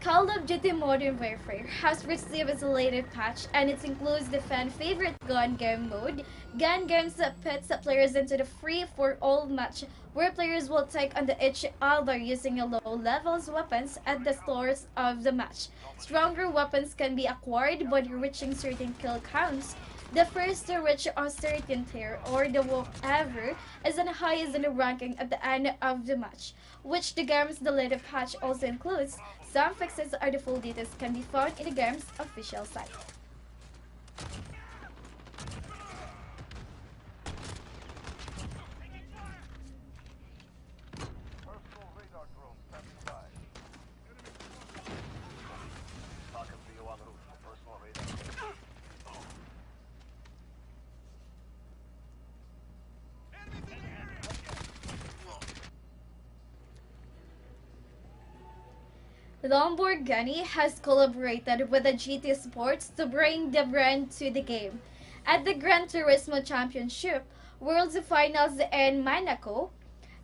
Call of Duty Modern Warfare has received its latest patch, and it includes the fan-favorite gun game mode. Gun games that pits players into the free-for-all match, where players will take on each other using low-levels weapons at the start of the match. Stronger weapons can be acquired by reaching certain kill counts. The first to reach a certain tier, or the whatever, is the highest in the ranking at the end of the match, which the game's deleted patch also includes. Some fixes or the full details can be found in the game's official site. Lamborghini has collaborated with the GT Sports to bring the brand to the game. At the Gran Turismo Championship World Finals in Monaco,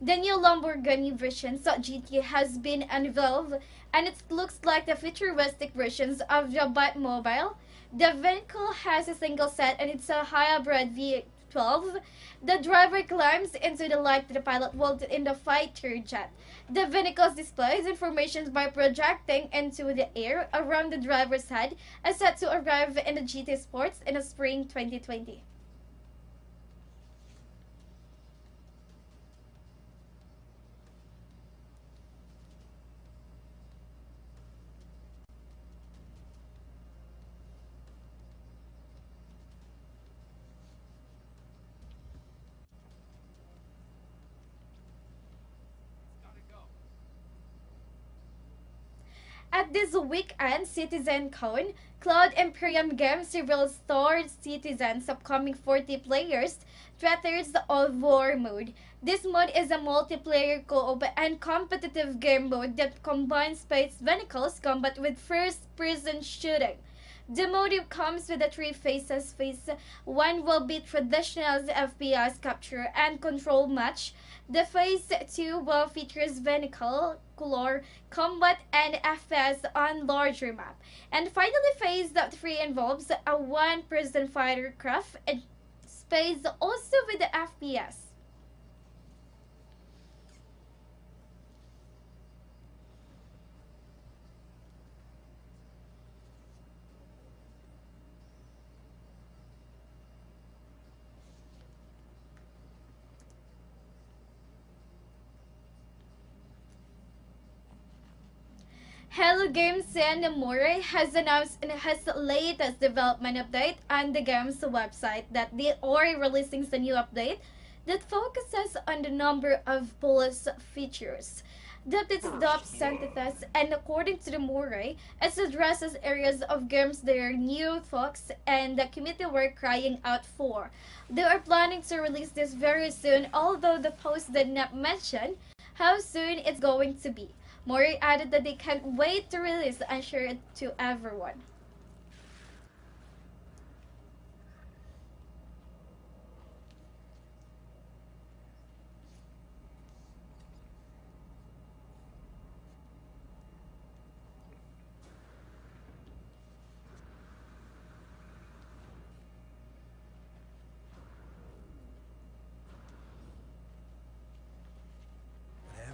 the new Lamborghini version GT has been unveiled, and it looks like the futuristic versions of the Batmobile. The vehicle has a single set and it's a hybrid V12. The driver climbs into the light, the pilot walks in the fighter jet. The vehicle displays information by projecting into the air around the driver's head, and set to arrive in the GT Sports in the spring 2020. At this weekend CitizenCon, Cloud Imperium Games reveals Star Citizen's upcoming 40 players Theaters of War mode. This mode is a multiplayer co-op and competitive game mode that combines space vehicles combat with first-person shooting. The mode comes with the three phases. Phase 1 will be traditional FPS capture and control match. The Phase 2 will features vehicular combat and FPS on larger map. And finally, Phase 3 involves a one-person fighter craft and space also with the FPS. Hello Games and Moray has announced in his latest development update on the game's website that they are releasing a new update that focuses on the number of police features. The update adopts sentences, and according to the Moray, it addresses areas of games their new folks and the community were crying out for. They are planning to release this very soon, although the post did not mention how soon it's going to be. Mori added that they can't wait to release and share it to everyone.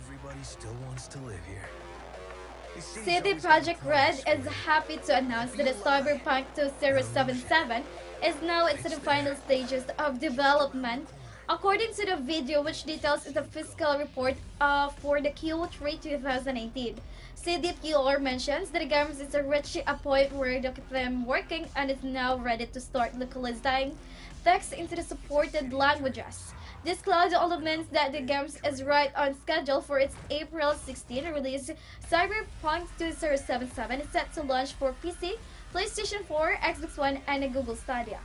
Everybody still wants to live here. CD Projekt Red is happy to announce that the Cyberpunk 2077 is now in the final stages of development. According to the video, which details the fiscal report for the Q3 2018, CDPR mentions that the game is reaching a point where they keep them working and is now ready to start localizing text into the supported languages. This cloud also means that the game is right on schedule for its April 16 release. Cyberpunk 2077 is set to launch for PC, PlayStation 4, Xbox One, and Google Stadia.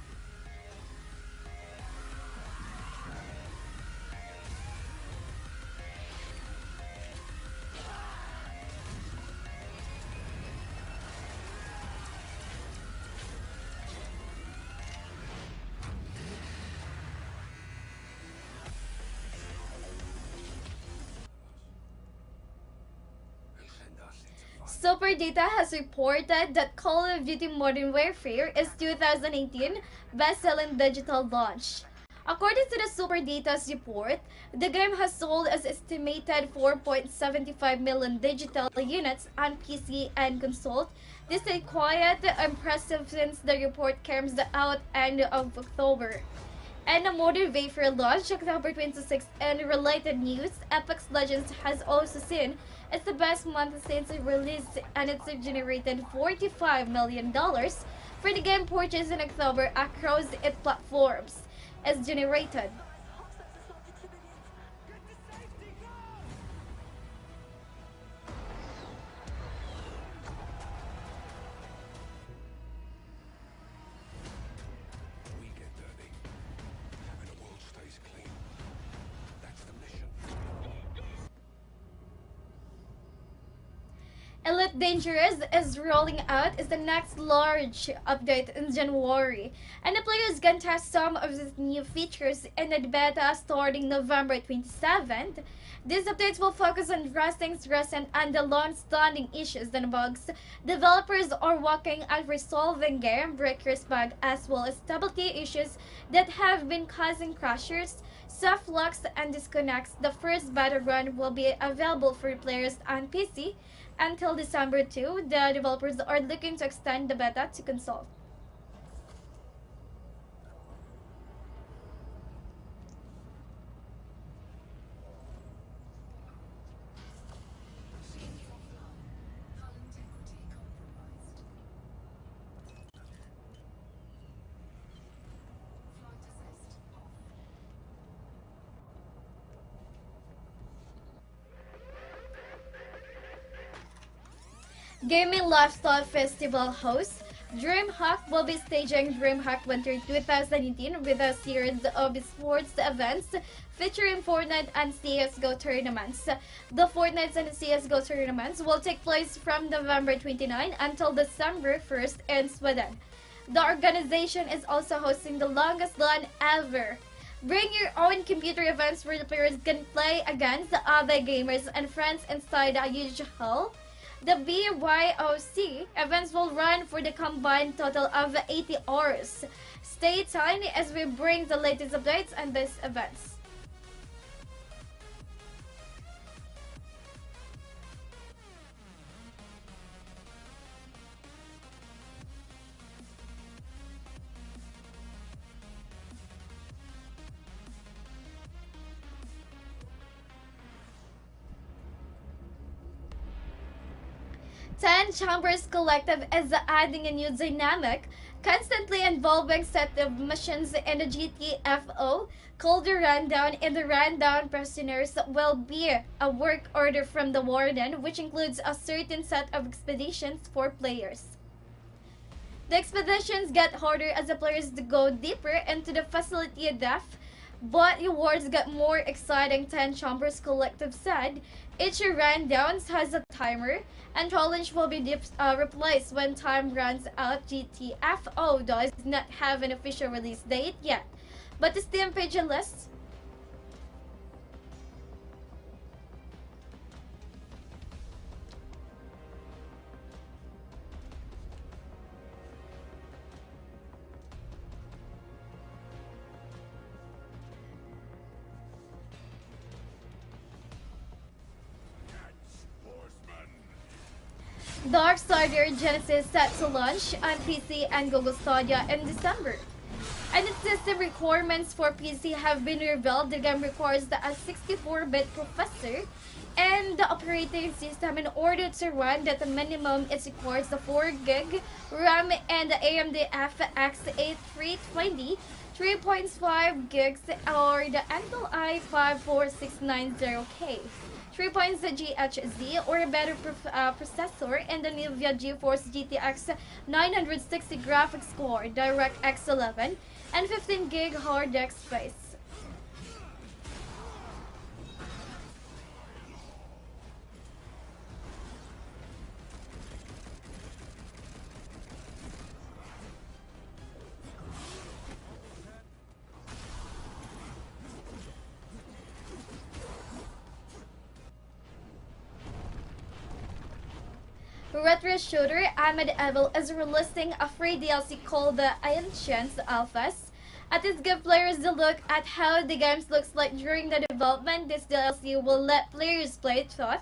Super Data has reported that Call of Duty Modern Warfare is 2018 best-selling digital launch. According to the Super Data's report, the game has sold as estimated 4.75 million digital units on PC and console. This is quite impressive since the report comes out end of October. And a Modern Warfare launch October 26th. And related news, Apex Legends has also seen it's the best month since it released, and it's generated $45 million for the game purchased in October across its platforms. As generated. We get dirty, and the world stays clean. That's the mission. Elite Dangerous is rolling out is the next large update in January, and the players can test some of the new features in the beta starting November 27th. These updates will focus on addressing recent and the long-standing issues and bugs developers are working at resolving game breakers bugs as well as stability issues that have been causing crashes, soft locks, and disconnects. The first beta run will be available for players on PC until December 2. The developers are looking to extend the beta to console. Gaming Lifestyle Festival host Dreamhack will be staging Dreamhack Winter 2018 with a series of sports events featuring Fortnite and CSGO tournaments. The Fortnite and CSGO tournaments will take place from November 29 until December 1st in Sweden. The organization is also hosting the longest LAN ever. Bring your own computer events where the players can play against other gamers and friends inside a huge hall. The BYOC events will run for the combined total of 80 hours. Stay tuned as we bring the latest updates on these events. Ten Chambers Collective is adding a new dynamic, constantly involving set of missions in the GTFO called the Rundown. In the Rundown, prisoners will be a work order from the Warden, which includes a certain set of expeditions for players. The expeditions get harder as the players go deeper into the facility depth, but rewards get more exciting, 10 Chambers Collective said. Each rundown has a timer, and challenge will be replaced when time runs out. GTFO does not have an official release date yet, but the Steam page lists Darksiders Genesis set to launch on PC and Google Stadia in December. And its system requirements for PC have been revealed. The game requires a 64-bit processor and the operating system in order to run. That the minimum it requires the 4 gig RAM and the AMD FX 8320 3.5 gigs or the Intel i5-4690K. 3 GHz or a better processor and the NVIDIA GeForce GTX 960 graphics core, DirectX 11, and 15 gig hard disk space. retro shooter Medieval is releasing a free DLC called the Ancients ALKEYS. This gives players a look at how the game looks like during the development. This DLC will let players play through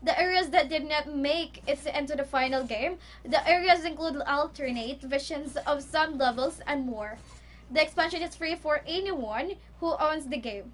the areas that did not make it into the final game. The areas include alternate visions of some levels and more. The expansion is free for anyone who owns the game.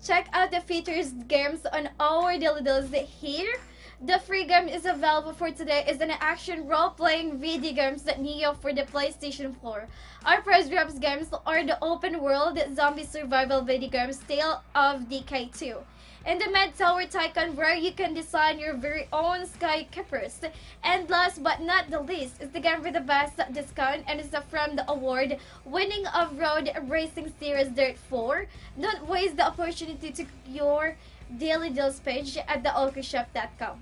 Check out the features games on our daily deals here. The free game is available for today is an action role-playing video games that Neo for the PlayStation 4. Our prize drops games are the open world zombie survival video games Tale of Decay 2. In the Med Tower Tycoon where you can design your very own skykeepers. And last but not the least is the game with the best discount and is from the award-winning off-road racing series Dirt 4. Don't waste the opportunity to your daily deals page at the ALLKEYSHOP.com.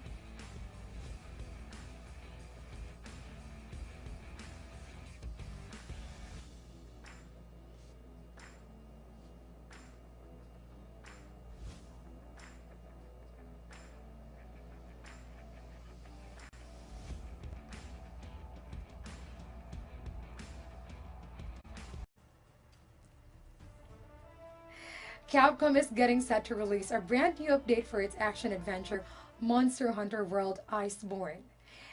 Capcom is getting set to release a brand new update for its action-adventure Monster Hunter World Iceborne.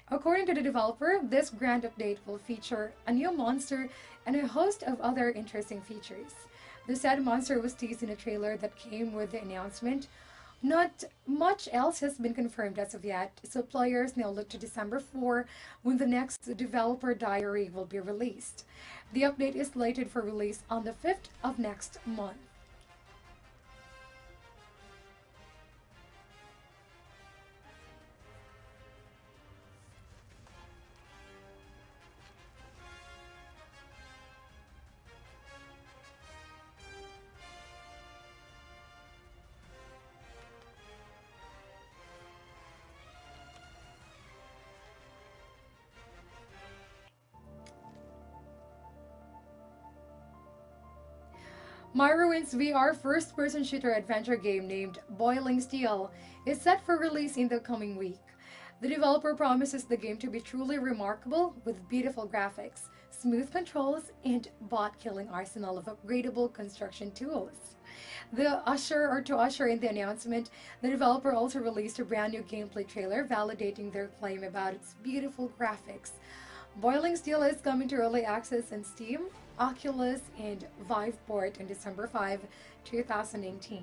According to the developer, this grand update will feature a new monster and a host of other interesting features. The said monster was teased in a trailer that came with the announcement. Not much else has been confirmed as of yet, so players now look to December 4 when the next developer diary will be released. The update is slated for release on the 5th of next month. Morrowind's VR first-person shooter adventure game named Boiling Steel is set for release in the coming week. The developer promises the game to be truly remarkable with beautiful graphics, smooth controls, and bot-killing arsenal of upgradable construction tools. To usher in the announcement, the developer also released a brand new gameplay trailer validating their claim about its beautiful graphics. Boiling Steel is coming to early access on Steam, Oculus, and Viveport on December 5, 2018.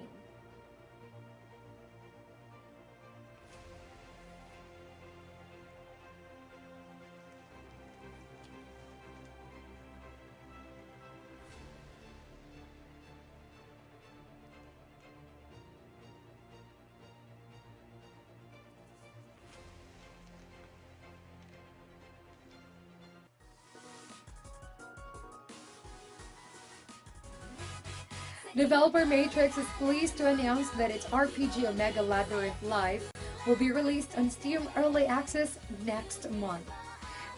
Developer Matrix is pleased to announce that its RPG Omega Labyrinth Live will be released on Steam Early Access next month.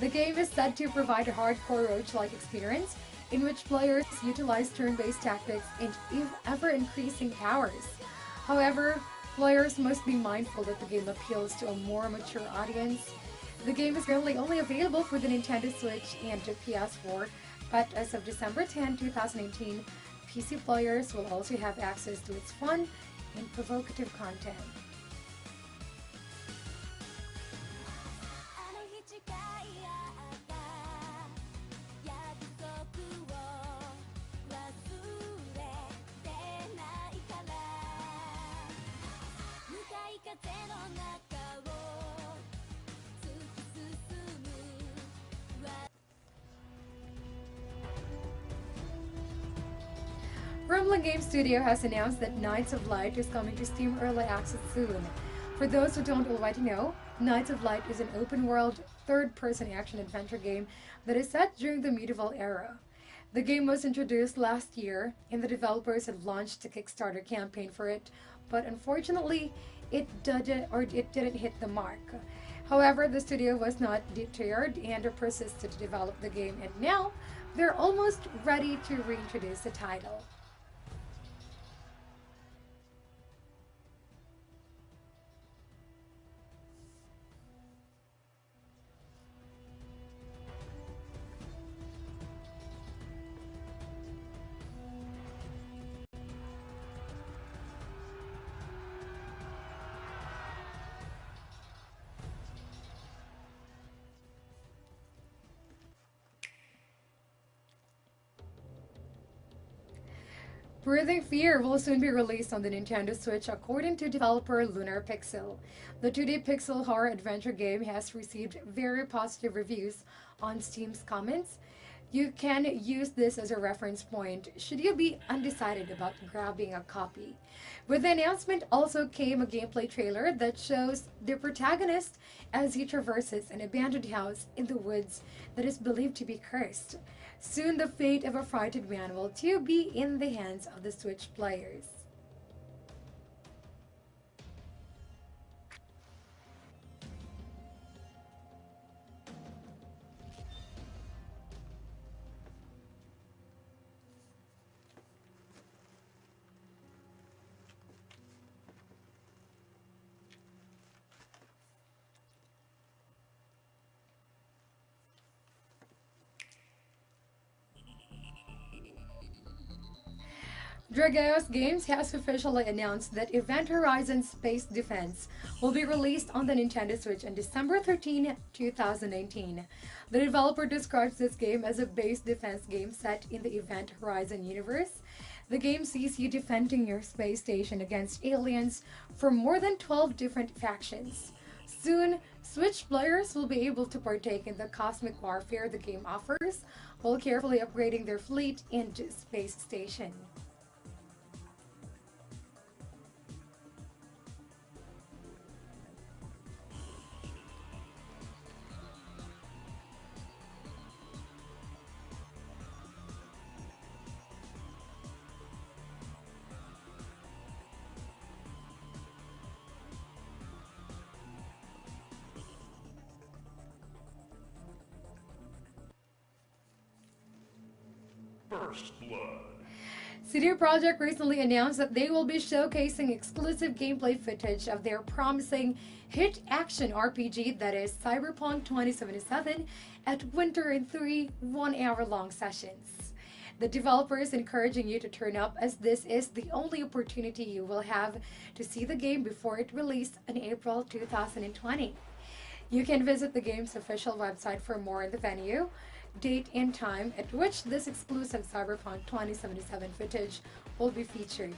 The game is said to provide a hardcore roguelike experience in which players utilize turn-based tactics and ever-increasing powers. However, players must be mindful that the game appeals to a more mature audience. The game is currently only available for the Nintendo Switch and the PS4, but as of December 10, 2018, PC players will also have access to its fun and provocative content. From Gremlin Game Studio has announced that Knights of Light is coming to Steam Early Access soon. For those who don't already know, Knights of Light is an open-world, third-person action-adventure game that is set during the medieval era. The game was introduced last year, and the developers had launched a Kickstarter campaign for it, but unfortunately, it didn't hit the mark. However, the studio was not deterred and persisted to develop the game, and now they're almost ready to reintroduce the title. Breathing Fear will soon be released on the Nintendo Switch according to developer Lunar Pixel. The 2D pixel horror adventure game has received very positive reviews on Steam's comments. You can use this as a reference point should you be undecided about grabbing a copy. With the announcement also came a gameplay trailer that shows the protagonist as he traverses an abandoned house in the woods that is believed to be cursed. Soon the fate of a frightened man will too be in the hands of the Switch players. AKS Games has officially announced that Event Horizon Space Defense will be released on the Nintendo Switch on December 13, 2019. The developer describes this game as a base defense game set in the Event Horizon universe. The game sees you defending your space station against aliens from more than 12 different factions. Soon, Switch players will be able to partake in the cosmic warfare the game offers while carefully upgrading their fleet and space station. First Blood. CD Projekt recently announced that they will be showcasing exclusive gameplay footage of their promising hit action RPG that is Cyberpunk 2077 at Winter in 3 one-hour-long sessions. The developer is encouraging you to turn up as this is the only opportunity you will have to see the game before it released in April 2020. You can visit the game's official website for more on the venue, date and time at which this exclusive Cyberpunk 2077 footage will be featured.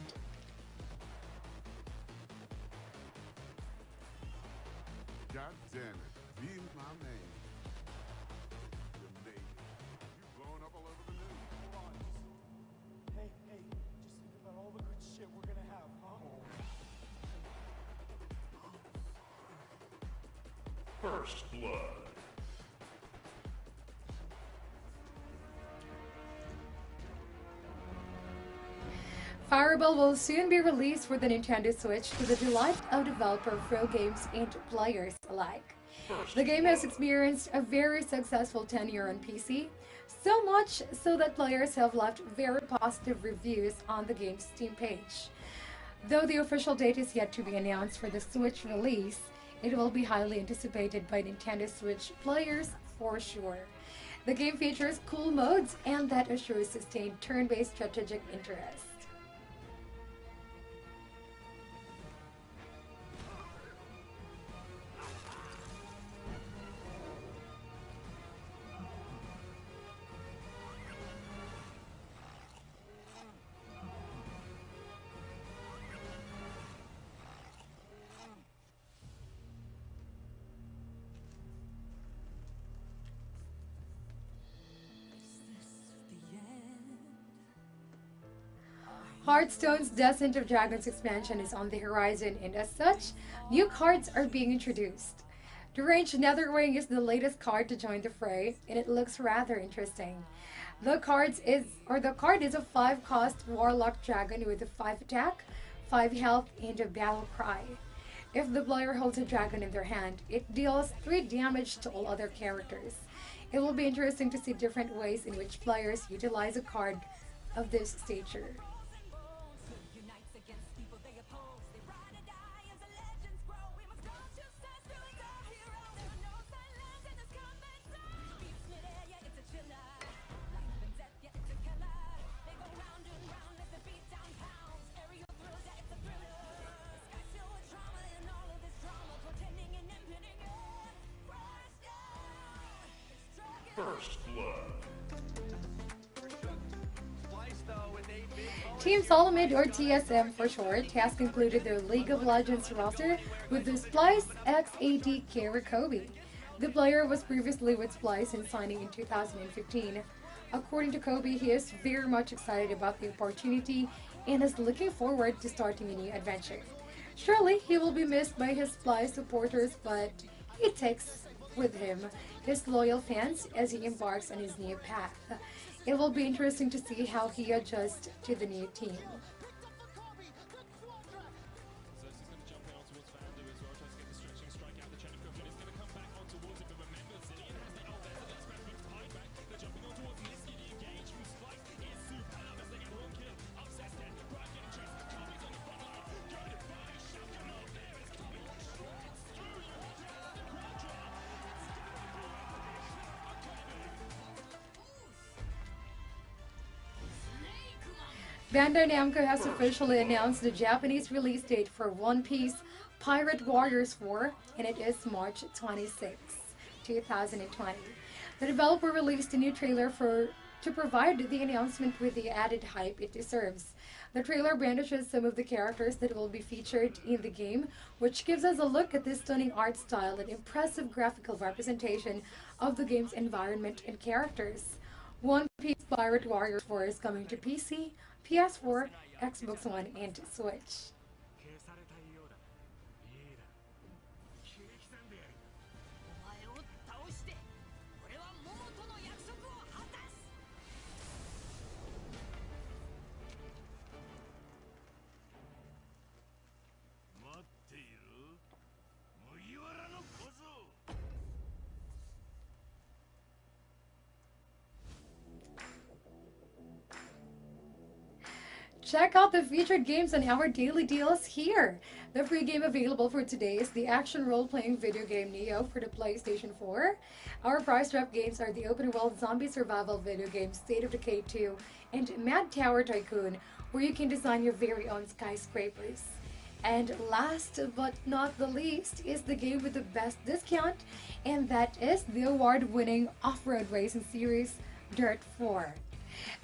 God damn it. Be my name. You made it. You blowing up all over the news. Hey, just think about all the good shit we're gonna have, huh? First Blood. Farabel will soon be released for the Nintendo Switch to the delight of developer, pro games, and players alike. The game has experienced a very successful tenure on PC, so much so that players have left very positive reviews on the game's Steam page. Though the official date is yet to be announced for the Switch release, it will be highly anticipated by Nintendo Switch players for sure. The game features cool modes and that assures sustained turn-based strategic interest. Hearthstone's Descent of Dragons expansion is on the horizon, and as such, new cards are being introduced. The Ranged Netherwing is the latest card to join the fray, and it looks rather interesting. The card is a 5-cost Warlock Dragon with a 5 attack, 5 health, and a battle cry. If the player holds a dragon in their hand, it deals 3 damage to all other characters. It will be interesting to see different ways in which players utilize a card of this stature. First blood. Team Solomid, or TSM for short, has concluded their League of Legends roster with the Splyce x ATK Kobbe. The player was previously with Splyce since signing in 2015. According to Kobbe, he is very much excited about the opportunity and is looking forward to starting a new adventure. Surely he will be missed by his Splyce supporters, but he takes with him his loyal fans as he embarks on his new path. It will be interesting to see how he adjusts to the new team. Bandai Namco has officially announced the Japanese release date for One Piece Pirate Warriors 4, and it is March 26, 2020. The developer released a new trailer to provide the announcement with the added hype it deserves. The trailer brandishes some of the characters that will be featured in the game, which gives us a look at this stunning art style and impressive graphical representation of the game's environment and characters. One Piece Pirate Warriors 4 is coming to PC, PS4, Xbox One, and Switch. Check out the featured games on our daily deals here. The free game available for today is the action role-playing video game Neo for the PlayStation 4. Our price drop games are the open world zombie survival video game State of Decay 2 and Mad Tower Tycoon, where you can design your very own skyscrapers. And last but not the least is the game with the best discount, and that is the award-winning off-road racing series Dirt 4.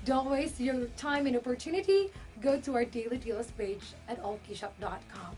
Don't waste your time and opportunity. Go to our daily deals page at ALLKEYSHOP.com.